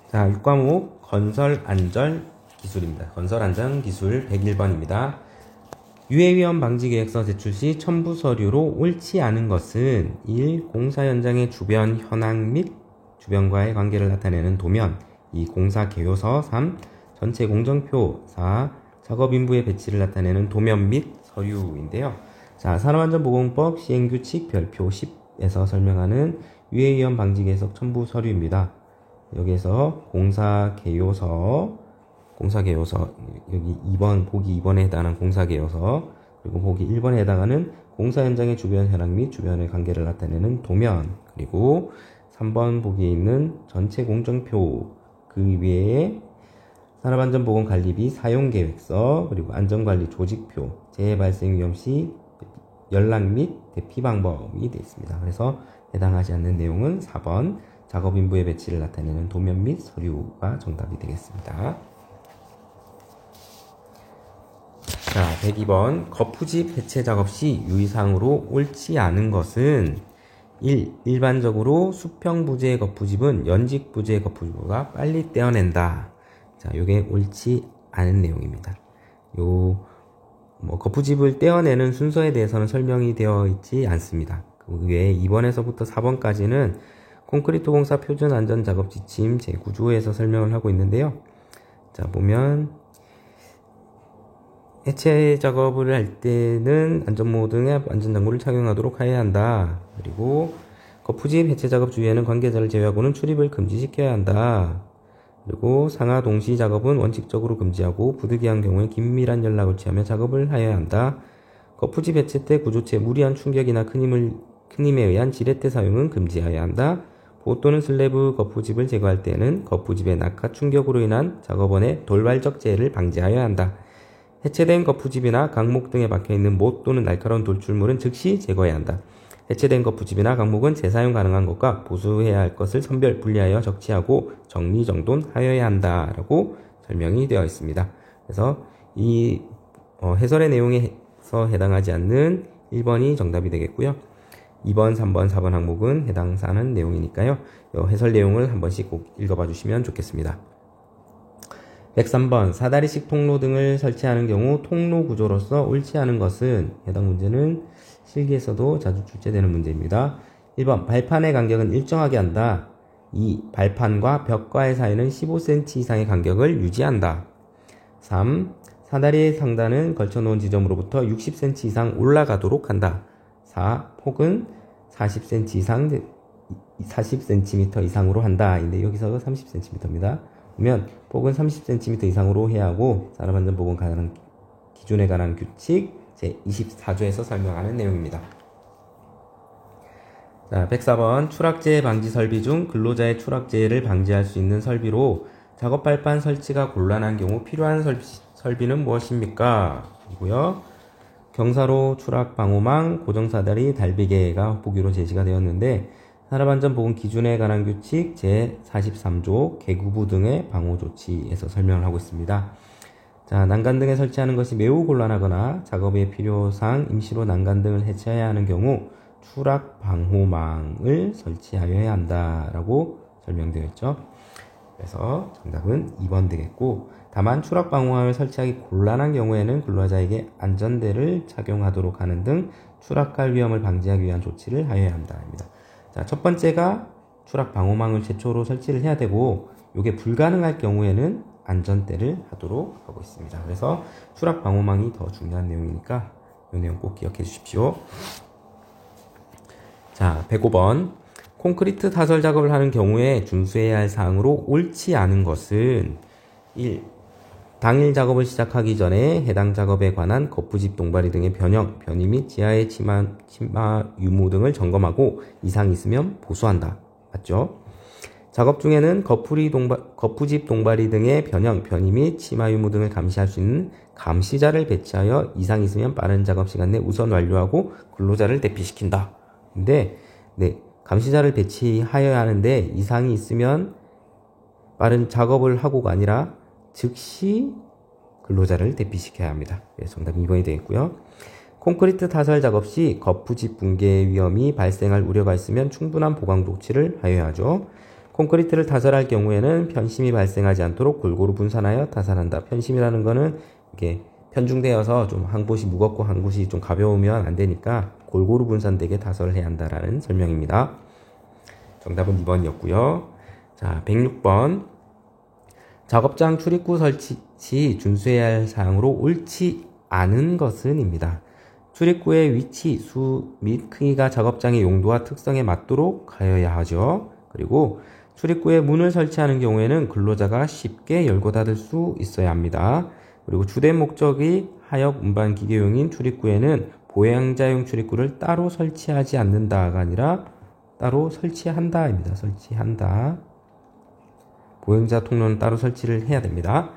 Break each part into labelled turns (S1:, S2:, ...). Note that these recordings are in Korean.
S1: 자, 6과목 건설안전기술입니다. 건설안전기술 101번입니다. 유해위험 방지계획서 제출 시 첨부 서류로 옳지 않은 것은 1. 공사 현장의 주변 현황 및 주변과의 관계를 나타내는 도면 2. 공사 개요서 3. 전체 공정표 4. 작업인부의 배치를 나타내는 도면 및 서류인데요. 자, 산업안전보건법 시행규칙 별표 10에서 설명하는 유해위험 방지계획서 첨부 서류입니다. 여기에서 공사개요서 여기 2번 보기 2번에 해당하는 공사개요서, 그리고 보기 1번에 해당하는 공사 현장의 주변 현황 및 주변의 관계를 나타내는 도면, 그리고 3번 보기에 있는 전체 공정표, 그 위에 산업안전보건관리비 사용계획서, 그리고 안전관리 조직표, 재해 발생 위험 시 연락 및 대피 방법이 되어 있습니다. 그래서 해당하지 않는 내용은 4번 작업인부의 배치를 나타내는 도면 및 서류가 정답이 되겠습니다. 자, 102번 거푸집 해체 작업 시 유의사항으로 옳지 않은 것은 1. 일반적으로 수평 부재의 거푸집은 연직 부재의 거푸집보다 빨리 떼어낸다. 자, 요게 옳지 않은 내용입니다. 거푸집을 떼어내는 순서에 대해서는 설명이 되어 있지 않습니다. 그 외에 2번에서부터 4번까지는 콘크리트 공사 표준 안전 작업 지침 제9조에서 설명을 하고 있는데요. 자, 보면 해체 작업을 할 때는 안전모 등의 안전장구를 착용하도록 해야 한다. 그리고 거푸집 해체 작업 주위에는 관계자를 제외하고는 출입을 금지시켜야 한다. 그리고 상하 동시 작업은 원칙적으로 금지하고 부득이한 경우에 긴밀한 연락을 취하며 작업을 하여야 한다. 거푸집 해체 때 구조체에 무리한 충격이나 큰 힘에 의한 지렛대 사용은 금지해야 한다. 보 또는 슬래브 거푸집을 제거할 때에는 거푸집의 낙하 충격으로 인한 작업원의 돌발적 재해를 방지하여야 한다. 해체된 거푸집이나 강목 등에 박혀있는 못 또는 날카로운 돌출물은 즉시 제거해야 한다. 해체된 거푸집이나 강목은 재사용 가능한 것과 보수해야 할 것을 선별 분리하여 적치하고 정리정돈하여야 한다 라고 설명이 되어 있습니다. 그래서 이 해설의 내용에서 해당하지 않는 1번이 정답이 되겠고요. 2번, 3번, 4번 항목은 해당 사항 내용이니까요. 해설 내용을 한 번씩 꼭 읽어봐 주시면 좋겠습니다. 103번 사다리식 통로 등을 설치하는 경우 통로 구조로서 옳지 않은 것은, 해당 문제는 실기에서도 자주 출제되는 문제입니다. 1번 발판의 간격은 일정하게 한다. 2. 발판과 벽과의 사이는 15cm 이상의 간격을 유지한다. 3. 사다리의 상단은 걸쳐놓은 지점으로부터 60cm 이상 올라가도록 한다. 4. 폭은 40cm 이상으로 한다. 근데 여기서 30cm입니다. 보면 폭은 30cm 이상으로 해야 하고 산업안전보건 기준에 관한 규칙 제24조에서 설명하는 내용입니다. 자, 104번 추락재해 방지 설비 중 근로자의 추락재해를 방지할 수 있는 설비로 작업 발판 설치가 곤란한 경우 필요한 설비는 무엇입니까? 이고요. 경사로 추락 방호망, 고정사다리, 달비개가 보기로 제시가 되었는데 산업안전보건 기준에 관한 규칙 제43조 개구부 등의 방호조치에서 설명을 하고 있습니다. 자, 난간 등에 설치하는 것이 매우 곤란하거나 작업의 필요상 임시로 난간 등을 해체해야 하는 경우 추락 방호망을 설치하여야 한다라고 설명되어 있죠. 그래서 정답은 2번 되겠고, 다만 추락 방호망을 설치하기 곤란한 경우에는 근로자에게 안전대를 착용하도록 하는 등 추락할 위험을 방지하기 위한 조치를 하여야 한다입니다. 자, 첫 번째가 추락 방호망을 최초로 설치를 해야 되고, 이게 불가능할 경우에는 안전대를 하도록 하고 있습니다. 그래서 추락 방호망이 더 중요한 내용이니까 이 내용 꼭 기억해 주십시오. 자, 105번 콘크리트 타설 작업을 하는 경우에 준수해야 할 사항으로 옳지 않은 것은 1. 당일 작업을 시작하기 전에 해당 작업에 관한 거푸집 동바리 등의 변이 및 지하의 치마 유무 등을 점검하고 이상이 있으면 보수한다. 맞죠? 작업 중에는 거푸집 동바리 등의 변이 및 치마 유무 등을 감시할 수 있는 감시자를 배치하여 이상이 있으면 빠른 작업 시간 내 우선 완료하고 근로자를 대피시킨다. 근데 감시자를 배치하여야 하는데 이상이 있으면 빠른 작업을 하고가 아니라 즉시 근로자를 대피시켜야 합니다. 정답 2번이 되겠고요. 콘크리트 타설 작업 시 거푸집 붕괴 위험이 발생할 우려가 있으면 충분한 보강 조치를 하여야 하죠. 콘크리트를 타설할 경우에는 편심이 발생하지 않도록 골고루 분산하여 타설한다. 편심이라는 거는 이게 편중되어서 좀 한 곳이 무겁고 한 곳이 좀 가벼우면 안 되니까 골고루 분산되게 타설을 해야 한다라는 설명입니다. 정답은 2번이었고요. 자, 106번. 작업장 출입구 설치 시 준수해야 할 사항으로 옳지 않은 것은입니다. 출입구의 위치, 수 및 크기가 작업장의 용도와 특성에 맞도록 하여야 하죠. 그리고 출입구에 문을 설치하는 경우에는 근로자가 쉽게 열고 닫을 수 있어야 합니다. 그리고 주된 목적이 하역 운반 기계용인 출입구에는 보행자용 출입구를 따로 설치하지 않는다가 아니라 따로 설치한다입니다. 설치한다. 보행자 통로는 따로 설치를 해야 됩니다.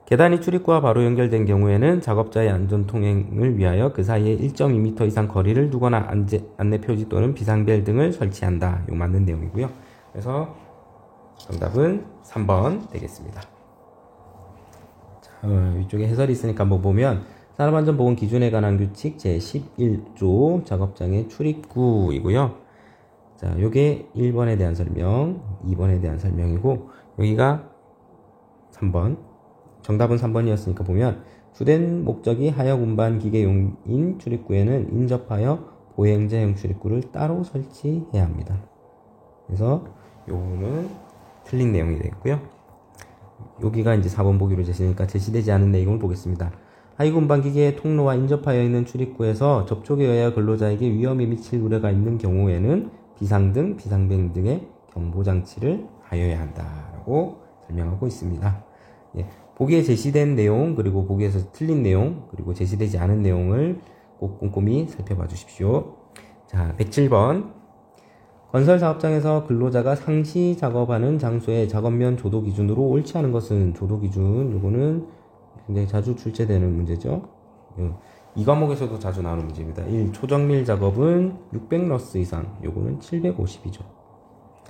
S1: 계단이 출입구와 바로 연결된 경우에는 작업자의 안전 통행을 위하여 그 사이에 1.2m 이상 거리를 두거나 안내 표지 또는 비상벨 등을 설치한다. 이거 맞는 내용이고요. 그래서 정답은 3번 되겠습니다. 자, 이쪽에 해설이 있으니까 한번 보면 산업안전보건 기준에 관한 규칙 제11조 작업장의 출입구이고요. 자, 요게 1번에 대한 설명, 2번에 대한 설명이고 여기가 3번. 정답은 3번이었으니까 보면 주된 목적이 하역 운반 기계용인 출입구에는 인접하여 보행자용 출입구를 따로 설치해야 합니다. 그래서 요거는 틀린 내용이 되겠고요. 여기가 이제 4번 보기로 제시되니까 제시되지 않은 내용을 보겠습니다. 하역 운반 기계의 통로와 인접하여 있는 출입구에서 접촉에 의하여 근로자에게 위험이 미칠 우려가 있는 경우에는 비상등, 비상벨 등의 경보장치를 하여야 한다라고 설명하고 있습니다. 예, 보기에 제시된 내용, 그리고 보기에서 틀린 내용, 그리고 제시되지 않은 내용을 꼭 꼼꼼히 살펴봐 주십시오. 자, 107번. 건설 사업장에서 근로자가 상시 작업하는 장소의 작업면 조도 기준으로 옳지 않은 것은 조도 기준, 요거는 굉장히 자주 출제되는 문제죠. 이 과목에서도 자주 나오는 문제입니다. 1. 초정밀 작업은 600럭스 이상, 요거는 750이죠.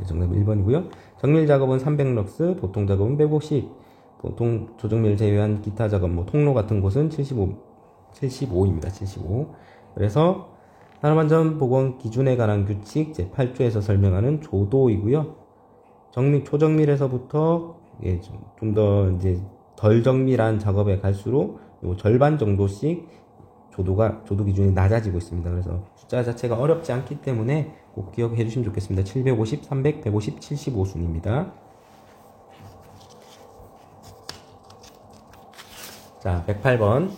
S1: 정답 1번이고요. 정밀 작업은 300럭스, 보통 작업은 150, 보통 조정밀 제외한 기타 작업, 뭐 통로 같은 곳은 75입니다. 75. 그래서 산업안전보건 기준에 관한 규칙 제8조에서 설명하는 조도이고요. 초정밀에서부터 좀 더 이제 덜 정밀한 작업에 갈수록 절반 정도씩 조도 기준이 낮아지고 있습니다. 그래서 숫자 자체가 어렵지 않기 때문에 꼭 기억해 주시면 좋겠습니다. 750, 300, 150, 75순입니다. 자, 108번.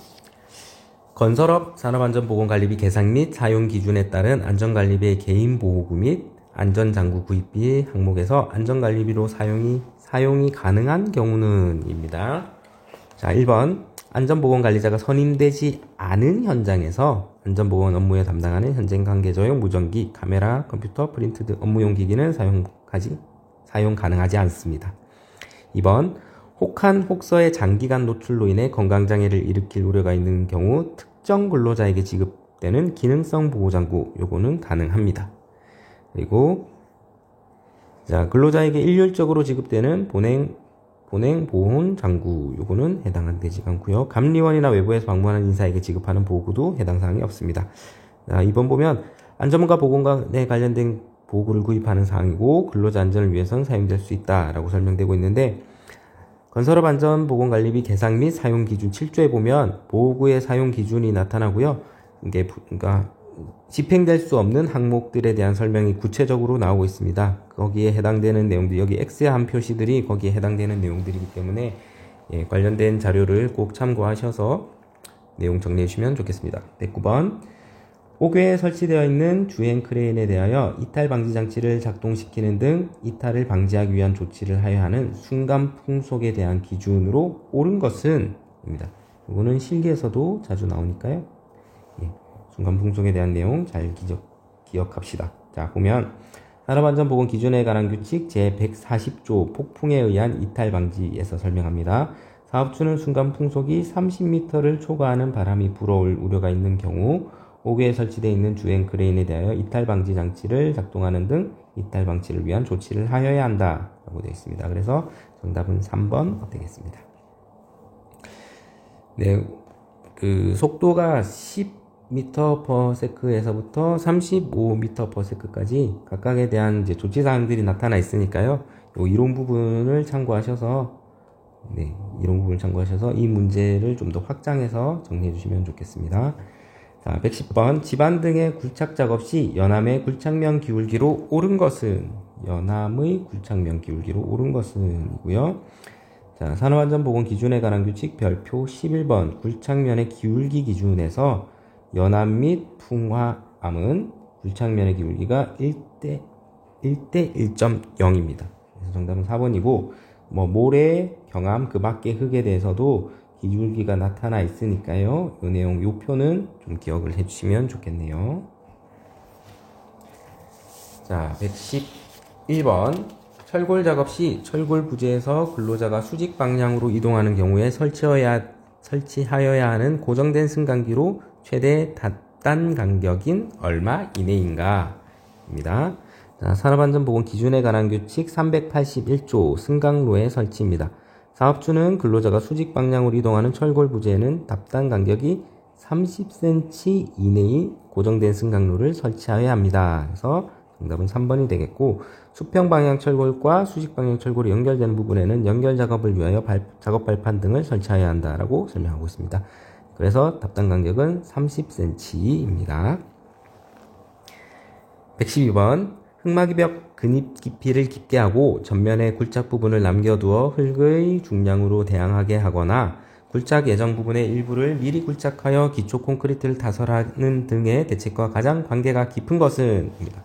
S1: 건설업 산업안전보건관리비 계상 및 사용 기준에 따른 안전관리비의 개인보호구 및 안전장구 구입비 항목에서 안전관리비로 사용이 가능한 경우는 입니다. 자, 1번. 안전보건관리자가 선임되지 않은 현장에서 안전보건 업무에 담당하는 현장 관계자용 무전기, 카메라, 컴퓨터, 프린트 등 업무용 기기는 사용 가능하지 않습니다. 2번. 혹한 혹서의 장기간 노출로 인해 건강장애를 일으킬 우려가 있는 경우 특정 근로자에게 지급되는 기능성 보호장구, 요거는 가능합니다. 그리고 자, 근로자에게 일률적으로 지급되는 보냉 보온 장구, 요거는 해당되지 않고요. 감리원이나 외부에서 방문하는 인사에게 지급하는 보호구도 해당 사항이 없습니다. 자, 2번 보면 안전과 보건에 관련된 보호구를 구입하는 사항이고 근로자 안전을 위해서는 사용될 수 있다라고 설명되고 있는데 건설업 안전보건관리비 계상 및 사용 기준 7조에 보면 보호구의 사용 기준이 나타나고요. 이게 그러니까 집행될 수 없는 항목들에 대한 설명이 구체적으로 나오고 있습니다. 거기에 해당되는 내용들, 여기 X한 표시들이 거기에 해당되는 내용들이기 때문에 관련된 자료를 꼭 참고하셔서 내용 정리해 주시면 좋겠습니다. 109번. 옥외에 설치되어 있는 주행 크레인에 대하여 이탈 방지 장치를 작동시키는 등 이탈을 방지하기 위한 조치를 하여야 하는 순간 풍속에 대한 기준으로 옳은 것은 입니다. 이거는 실기에서도 자주 나오니까요. 순간 풍속에 대한 내용 잘 기억합시다. 자, 보면 산업안전보건 기준에 관한 규칙 제140조 폭풍에 의한 이탈 방지에서 설명합니다. 사업주는 순간 풍속이 30m를 초과하는 바람이 불어올 우려가 있는 경우 옥외에 설치되어 있는 주행 크레인에 대하여 이탈 방지 장치를 작동하는 등 이탈 방지를 위한 조치를 하여야 한다 라고 되어 있습니다. 그래서 정답은 3번 되겠습니다. 네, 그 속도가 10 m/s에서부터 35m/s까지 각각에 대한 이제 조치사항들이 나타나 있으니까요. 이 이론 부분을 참고하셔서 이론 부분을 참고하셔서 이 문제를 좀 더 확장해서 정리해 주시면 좋겠습니다. 자, 110번 집안 등의 굴착 작업 시 연암의 굴착면 기울기로 오른 것은 연암의 굴착면 기울기로 오른 것은 이고요. 자, 산업안전보건 기준에 관한 규칙 별표 11번 굴착면의 기울기 기준에서 연암 및 풍화암은 굴착면의 기울기가 1대 1.0입니다. 그래서 정답은 4번이고 모래, 경암, 그 밖의 흙에 대해서도 기울기가 나타나 있으니까요. 이 내용, 이 표는 좀 기억을 해주시면 좋겠네요. 자, 111번 철골 작업 시 철골 부재에서 근로자가 수직 방향으로 이동하는 경우에 설치하여야 하는 고정된 승강기로 최대 단 간격인 얼마 이내인가? 입니다. 자, 산업안전보건 기준에 관한 규칙 381조 승강로의 설치입니다. 사업주는 근로자가 수직 방향으로 이동하는 철골 부재에는 답단 간격이 30cm 이내의 고정된 승강로를 설치하여야 합니다. 그래서 정답은 3번이 되겠고, 수평 방향 철골과 수직 방향 철골이 연결되는 부분에는 연결 작업을 위하여 작업 발판 등을 설치해야 한다라고 설명하고 있습니다. 그래서 답단 간격은 30cm입니다. 112번 흙막이 벽 근입 깊이를 깊게 하고 전면에 굴착 부분을 남겨두어 흙의 중량으로 대항하게 하거나 굴착 예정 부분의 일부를 미리 굴착하여 기초 콘크리트를 타설하는 등의 대책과 가장 관계가 깊은 것은 입니다.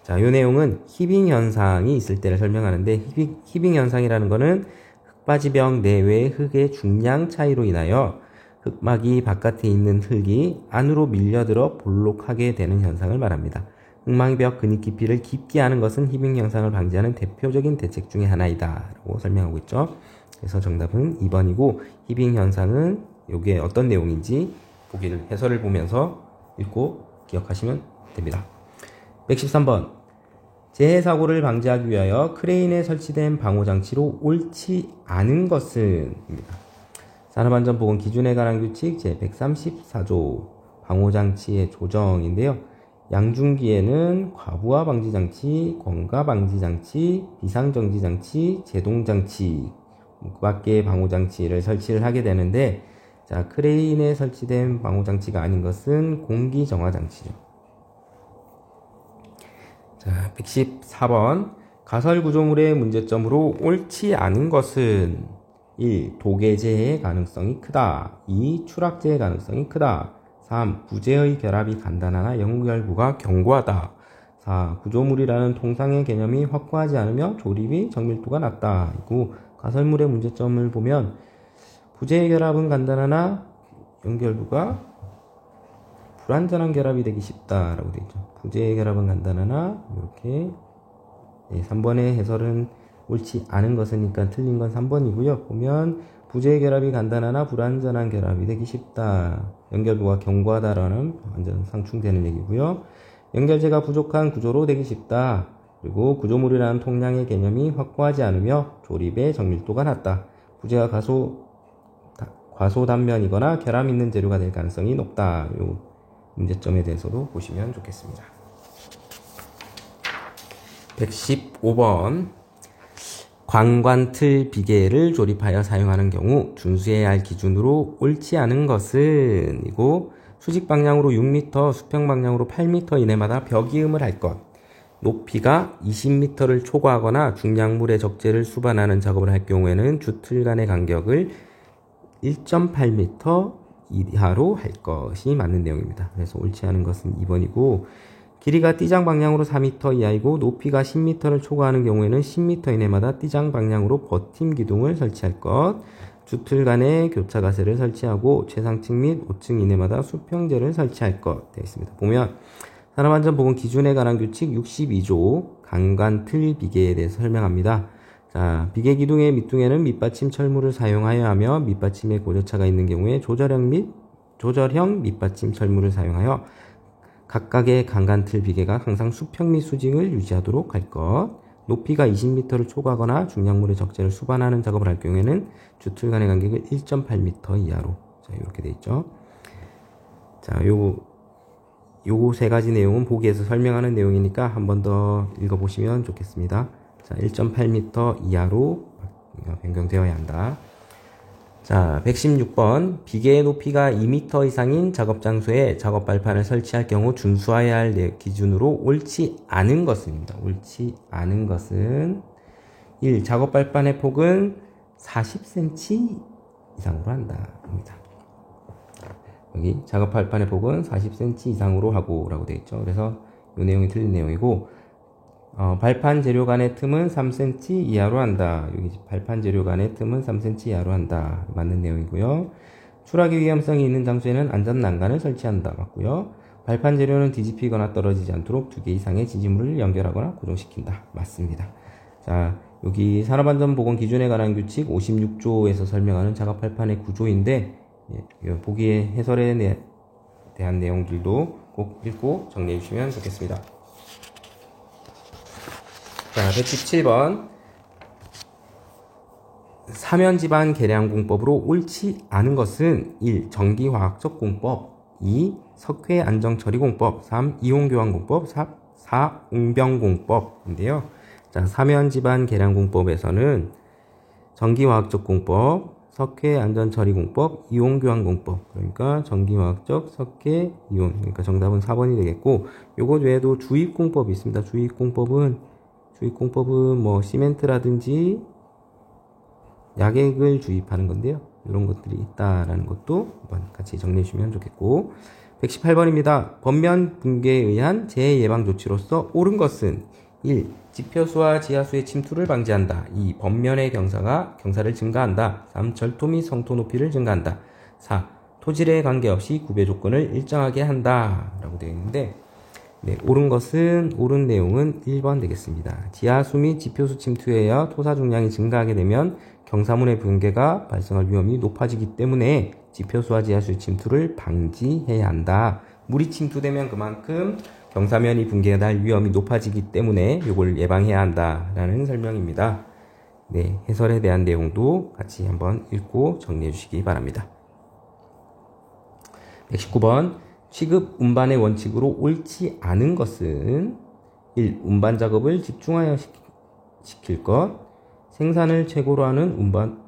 S1: 자, 이 내용은 히빙 현상이 있을 때를 설명하는데, 히빙 현상이라는 것은 흙바지벽 내외의 흙의 중량 차이로 인하여 흙막이 바깥에 있는 흙이 안으로 밀려들어 볼록하게 되는 현상을 말합니다. 흙막이벽 근입 깊이를 깊게 하는 것은 히빙 현상을 방지하는 대표적인 대책 중에 하나이다 라고 설명하고 있죠. 그래서 정답은 2번이고, 히빙 현상은 이게 어떤 내용인지 보기를 해설을 보면서 읽고 기억하시면 됩니다. 113번 재해 사고를 방지하기 위하여 크레인에 설치된 방호장치로 옳지 않은 것은 입니다. 산업안전보건 기준에 관한 규칙 제134조 방호장치의 조정인데요. 양중기에는 과부하 방지장치, 권가 방지장치, 비상정지장치, 제동장치 그 밖에 방호장치를 설치를 하게 되는데, 자, 크레인에 설치된 방호장치가 아닌 것은 공기정화장치죠. 자, 114번 가설 구조물의 문제점으로 옳지 않은 것은 1. 도계재의 가능성이 크다. 2. 추락재의 가능성이 크다. 3. 부재의 결합이 간단하나 연결부가 견고하다. 4. 구조물이라는 통상의 개념이 확고하지 않으며 조립이 정밀도가 낮다. 이고 가설물의 문제점을 보면 부재의 결합은 간단하나 연결부가 불완전한 결합이 되기 쉽다라고 되어 있죠. 부재의 결합은 간단하나 이렇게 3번의 해설은 옳지 않은 것이니까 틀린 건 3번이고요. 보면 부재의 결합이 간단하나 불완전한 결합이 되기 쉽다. 연결부가 견고하다라는 완전 상충되는 얘기고요. 연결재가 부족한 구조로 되기 쉽다. 그리고 구조물이라는 통량의 개념이 확고하지 않으며 조립의 정밀도가 낮다. 부재가 과소단면이거나 결함 있는 재료가 될 가능성이 높다. 요 문제점에 대해서도 보시면 좋겠습니다. 115번 광관틀 비계를 조립하여 사용하는 경우 준수해야 할 기준으로 옳지 않은 것은 이고 수직 방향으로 6m, 수평 방향으로 8m 이내마다 벽이음을 할 것, 높이가 20m를 초과하거나 중량물의 적재를 수반하는 작업을 할 경우에는 주틀 간의 간격을 1.8m 이하로 할 것이 맞는 내용입니다. 그래서 옳지 않은 것은 2번이고, 길이가 띠장 방향으로 4m 이하이고 높이가 10m를 초과하는 경우에는 10m 이내마다 띠장 방향으로 버팀 기둥을 설치할 것, 주틀 간에 교차 가세를 설치하고 최상층 및 5층 이내마다 수평재를 설치할 것 되어 있습니다. 보면 산업안전보건 기준에 관한 규칙 62조 강관틀 비계에 대해서 설명합니다. 자, 비계 기둥의 밑둥에는 밑받침 철물을 사용하여야 하며 밑받침에 고저차가 있는 경우에 조절형 밑받침 철물을 사용하여 각각의 강간틀 비계가 항상 수평 및 수직을 유지하도록 할 것, 높이가 20m를 초과하거나 중량물의 적재를 수반하는 작업을 할 경우에는 주틀 간의 간격을 1.8m 이하로, 자, 이렇게 되어 있죠. 자, 요 세 가지 내용은 보기에서 설명하는 내용이니까 한 번 더 읽어보시면 좋겠습니다. 자, 1.8m 이하로 변경되어야 한다. 자, 116번. 비계의 높이가 2m 이상인 작업 장소에 작업 발판을 설치할 경우 준수해야 할 기준으로 옳지 않은 것입니다. 옳지 않은 것은 1. 작업 발판의 폭은 40cm 이상으로 한다. 입니다. 여기 작업 발판의 폭은 40cm 이상으로 하고 라고 되어 있죠. 그래서 이 내용이 틀린 내용이고, 발판 재료 간의 틈은 3cm 이하로 한다. 여기 발판 재료 간의 틈은 3cm 이하로 한다. 맞는 내용이고요. 추락의 위험성이 있는 장소에는 안전 난간을 설치한다. 맞고요. 발판 재료는 뒤집히거나 떨어지지 않도록 2개 이상의 지지물을 연결하거나 고정시킨다. 맞습니다. 자, 여기 산업안전보건 기준에 관한 규칙 56조에서 설명하는 작업 발판의 구조인데, 보기의 해설에 대한 내용들도 꼭 읽고 정리해 주시면 좋겠습니다. 자, 117번. 사면지반 계량공법으로 옳지 않은 것은 1. 전기화학적 공법, 2. 석회안정처리공법, 3. 이온교환공법, 4. 웅병공법인데요. 자, 사면지반 계량공법에서는 전기화학적 공법, 석회안전처리공법, 이온교환공법, 그러니까 전기화학적, 석회, 이온, 그러니까 정답은 4번이 되겠고, 요것 외에도 주입공법이 있습니다. 주입공법은 뭐 시멘트라든지 약액을 주입하는 건데요. 이런 것들이 있다라는 것도 한번 같이 정리해 주시면 좋겠고, 118번입니다. 번면 붕괴에 의한 재해 예방 조치로서 옳은 것은 1. 지표수와 지하수의 침투를 방지한다. 2. 번면의 경사를 증가한다. 3. 절토 및 성토 높이를 증가한다. 4. 토질에 관계없이 구배 조건을 일정하게 한다. 라고 되어 있는데, 네, 옳은 내용은 1번 되겠습니다. 지하수 및 지표수 침투에 의하여 토사 중량이 증가하게 되면 경사문의 붕괴가 발생할 위험이 높아지기 때문에 지표수와 지하수의 침투를 방지해야 한다. 물이 침투되면 그만큼 경사면이 붕괴할 위험이 높아지기 때문에 이걸 예방해야 한다라는 설명입니다. 네, 해설에 대한 내용도 같이 한번 읽고 정리해 주시기 바랍니다. 119번. 취급 운반의 원칙으로 옳지 않은 것은 1. 운반 작업을 집중하여 시킬 것, 생산을 최고로 하는 운반을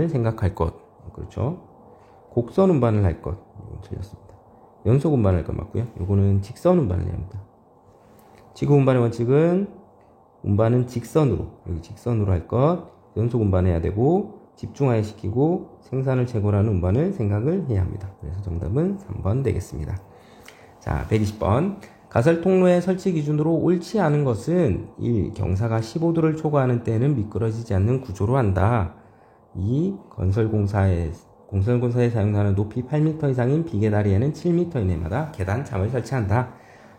S1: 생각할 것. 그렇죠. 곡선 운반을 할 것. 이건 틀렸습니다. 연속 운반할 것 맞고요. 요거는 직선 운반을 해야 합니다. 지구 운반의 원칙은 운반은 직선으로 할 것, 연속 운반해야 되고, 집중하여 시키고, 생산을 최고로 하는 운반을 생각을 해야 합니다. 그래서 정답은 3번 되겠습니다. 자, 120번. 가설 통로의 설치 기준으로 옳지 않은 것은 1. 경사가 15도를 초과하는 때에는 미끄러지지 않는 구조로 한다. 2. 공설공사에 사용하는 높이 8m 이상인 비계다리에는 7m 이내마다 계단참을 설치한다.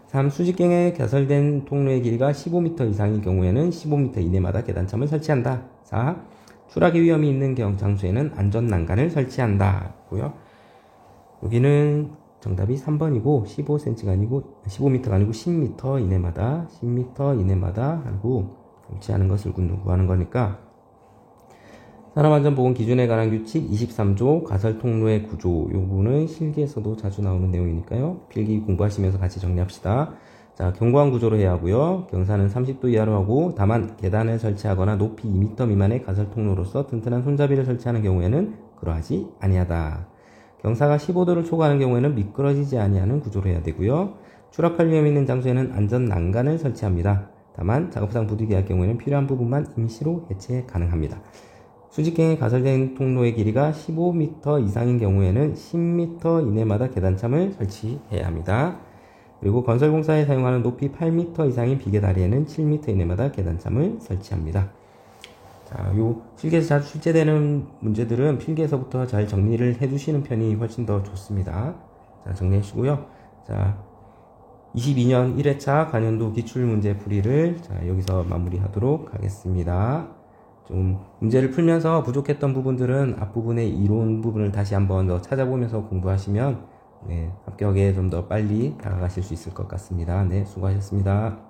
S1: 3. 수직경에 개설된 통로의 길이가 15m 이상인 경우에는 15m 이내마다 계단참을 설치한다. 4. 추락의 위험이 있는 장소에는 안전난간을 설치한다. 고요. 여기는 정답이 3번이고 15cm가 아니고 15m가 아니고 10m 이내마다 하고 옳지 않은 것을 구하는 거니까 산업안전보건 기준에 관한 규칙 23조 가설 통로의 구조, 요 부분은 실기에서도 자주 나오는 내용이니까요. 필기 공부하시면서 같이 정리합시다. 자, 견고한 구조로 해야 하고요. 경사는 30도 이하로 하고, 다만 계단을 설치하거나 높이 2m 미만의 가설 통로로서 튼튼한 손잡이를 설치하는 경우에는 그러하지 아니하다. 경사가 15도를 초과하는 경우에는 미끄러지지 아니하는 구조로 해야 되고요. 추락할 위험이 있는 장소에는 안전 난간을 설치합니다. 다만 작업상 부득이 할 경우에는 필요한 부분만 임시로 해체 가능합니다. 수직경에 가설된 통로의 길이가 15m 이상인 경우에는 10m 이내마다 계단참을 설치해야 합니다. 그리고 건설공사에 사용하는 높이 8m 이상인 비계다리에는 7m 이내마다 계단참을 설치합니다. 자, 요 실기에서 자주 출제되는 문제들은 필기에서부터 잘 정리를 해주시는 편이 훨씬 더 좋습니다. 자, 정리해 주시고요. 자, 22년 1회차 관연도 기출문제 풀이를 여기서 마무리하도록 하겠습니다. 좀 문제를 풀면서 부족했던 부분들은 앞부분의 이론 부분을 다시 한번 더 찾아보면서 공부하시면 합격에 좀 더 빨리 다가가실 수 있을 것 같습니다. 네, 수고하셨습니다.